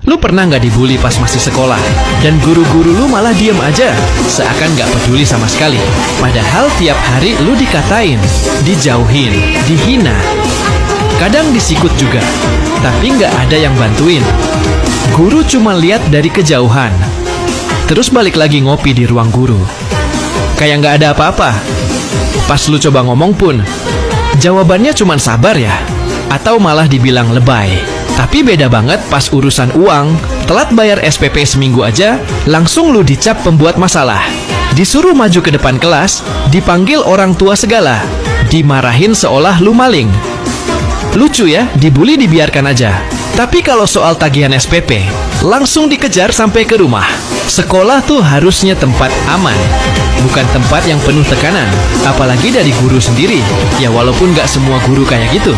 Lu pernah nggak dibully pas masih sekolah? Dan guru-guru lu malah diem aja, seakan nggak peduli sama sekali. Padahal tiap hari lu dikatain, dijauhin, dihina. Kadang disikut juga, tapi nggak ada yang bantuin. Guru cuma lihat dari kejauhan, terus balik lagi ngopi di ruang guru. Kayak nggak ada apa-apa. Pas lu coba ngomong pun, jawabannya cuma sabar ya, atau malah dibilang lebay. Tapi beda banget pas urusan uang. Telat bayar SPP seminggu aja, langsung lu dicap pembuat masalah. Disuruh maju ke depan kelas, dipanggil orang tua segala, dimarahin seolah lu maling. Lucu ya, dibully dibiarkan aja. Tapi kalau soal tagihan SPP, langsung dikejar sampai ke rumah. Sekolah tuh harusnya tempat aman, bukan tempat yang penuh tekanan. Apalagi dari guru sendiri. Ya walaupun gak semua guru kayak gitu.